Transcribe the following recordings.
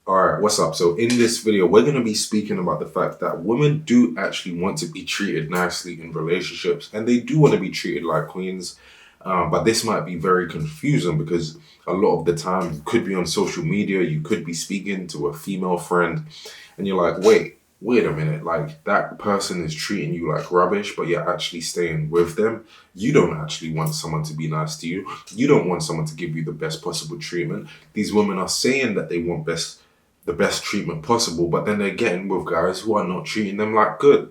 Alright, what's up? So in this video, we're going to be speaking about the fact that women do actually want to be treated nicely in relationships and they do want to be treated like queens. But this might be very confusing because a lot of the time you could be on social media, you could be speaking to a female friend and you're like, wait a minute, like that person is treating you like rubbish, but you're actually staying with them. You don't actually want someone to be nice to you. You don't want someone to give you the best possible treatment. These women are saying that they want the best treatment possible, but then they're getting with guys who are not treating them like good,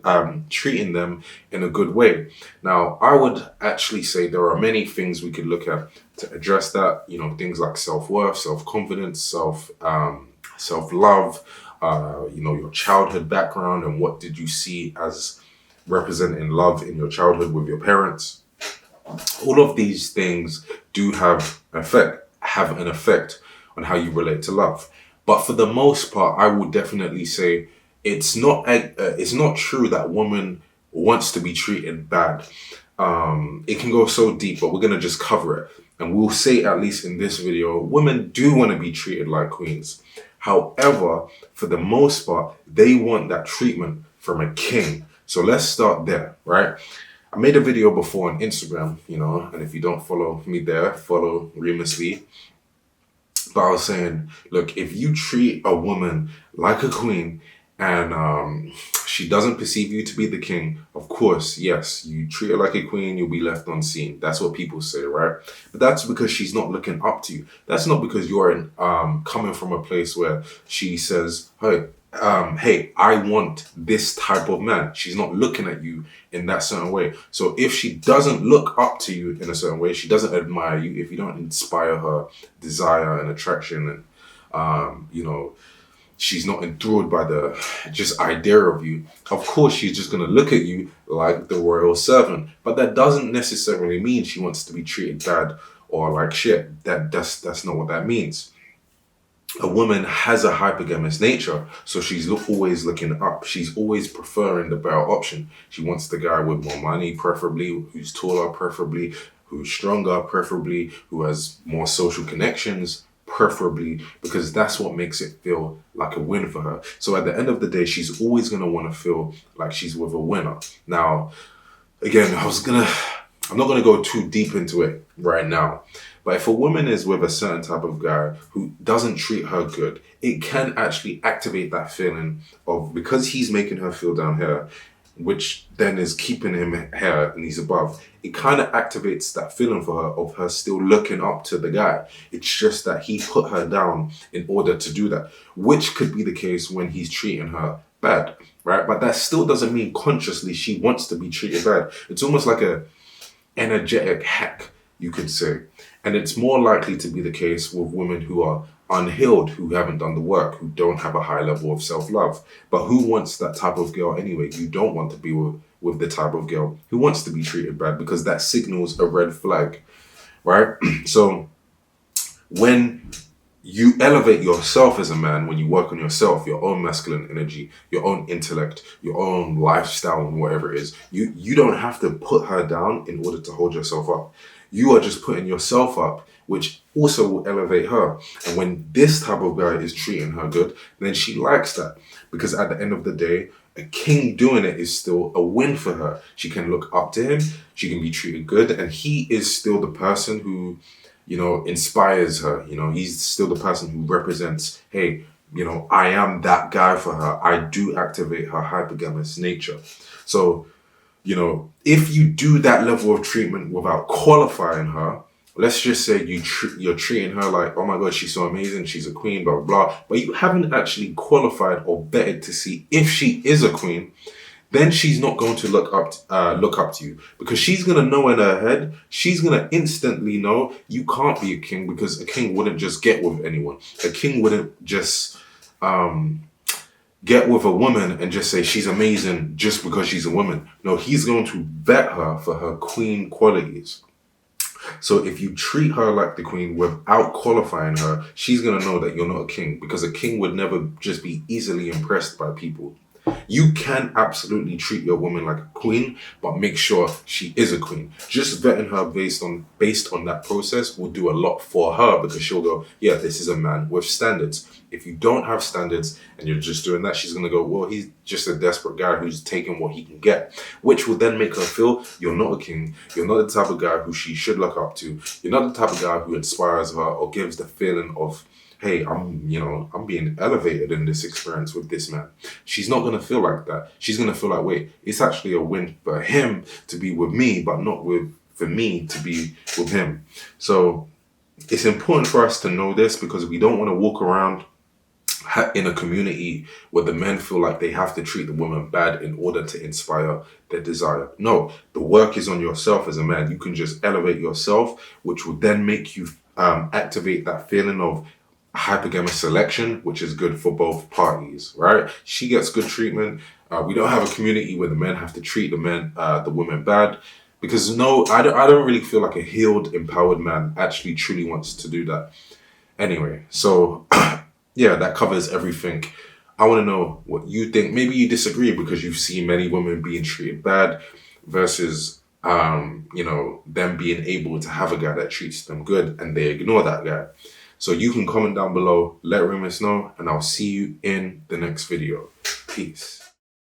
treating them in a good way. Now, I would actually say there are many things we could look at to address that. You know, things like self-worth, self-confidence, self-love, your childhood background and what did you see as representing love in your childhood with your parents. All of these things do have an effect on how you relate to love. But for the most part, I would definitely say it's not true that woman wants to be treated bad. It can go so deep, but we're gonna just cover it, and we'll say at least in this video, women do want to be treated like queens. However, for the most part, they want that treatment from a king. So let's start there, right? I made a video before on Instagram, and if you don't follow me there, follow Reemus. But I was saying, look, if you treat a woman like a queen and she doesn't perceive you to be the king, of course, yes, you treat her like a queen, you'll be left unseen. That's what people say, right? But that's because she's not looking up to you. That's not because you're coming from a place where she says, hey, I want this type of man. She's not looking at you in that certain way. So if she doesn't look up to you in a certain way, she doesn't admire you, if you don't inspire her desire and attraction and, she's not enthralled by the just idea of you, of course she's just going to look at you like the royal servant. But that doesn't necessarily mean she wants to be treated bad or like shit. That's not what that means. A woman has a hypergamous nature, so she's always looking up. She's always preferring the better option. She wants the guy with more money, preferably, who's taller, preferably, who's stronger, preferably, who has more social connections, preferably, because that's what makes it feel like a win for her. So at the end of the day, she's always going to want to feel like she's with a winner. Now, again, I'm not going to go too deep into it right now. But if a woman is with a certain type of guy who doesn't treat her good, it can actually activate that feeling of, because he's making her feel down here, which then is keeping him here and he's above, it kind of activates that feeling for her of her still looking up to the guy. It's just that he put her down in order to do that, which could be the case when he's treating her bad, right? But that still doesn't mean consciously she wants to be treated bad. It's almost like a energetic hack, you could say. And it's more likely to be the case with women who are unhealed, who haven't done the work, who don't have a high level of self-love. But who wants that type of girl anyway? You don't want to be with the type of girl who wants to be treated bad, because that signals a red flag, right? So when you elevate yourself as a man, when you work on yourself, your own masculine energy, your own intellect, your own lifestyle, and whatever it is, you don't have to put her down in order to hold yourself up. You are just putting yourself up, which also will elevate her. And when this type of guy is treating her good, then she likes that. Because at the end of the day, a king doing it is still a win for her. She can look up to him, she can be treated good, and he is still the person who, inspires her. He's still the person who represents, hey, I am that guy for her. I do activate her hypergamous nature. So, if you do that level of treatment without qualifying her, let's just say you're treating her like, oh my God, she's so amazing, she's a queen, blah, blah, blah, but you haven't actually qualified or vetted to see if she is a queen, then she's not going to look up to you, because she's going to know in her head, she's going to instantly know you can't be a king, because a king wouldn't just get with anyone. A king wouldn't just get with a woman and just say she's amazing just because she's a woman. No, he's going to vet her for her queen qualities. So if you treat her like the queen without qualifying her, she's going to know that you're not a king, because a king would never just be easily impressed by people. You can absolutely treat your woman like a queen, but make sure she is a queen. Just vetting her based on that process will do a lot for her, because she'll go, yeah, this is a man with standards. If you don't have standards and you're just doing that, she's gonna go, well, he's just a desperate guy who's taking what he can get, which will then make her feel you're not a king. You're not the type of guy who she should look up to. You're not the type of guy who inspires her or gives the feeling of, hey, I'm being elevated in this experience with this man. She's not gonna feel like that. She's gonna feel like, wait, it's actually a win for him to be with me, but not for me to be with him. So it's important for us to know this, because we don't want to walk around in a community where the men feel like they have to treat the woman bad in order to inspire their desire. No, the work is on yourself as a man. You can just elevate yourself, which will then make you activate that feeling of hypergamous selection, which is good for both parties, right? She gets good treatment. We don't have a community where the men have to treat the women bad, because no, I don't really feel like a healed, empowered man actually truly wants to do that. Anyway, so yeah, that covers everything. I want to know what you think. Maybe you disagree because you've seen many women being treated bad versus them being able to have a guy that treats them good and they ignore that guy. So you can comment down below, let Reemus know, and I'll see you in the next video. Peace.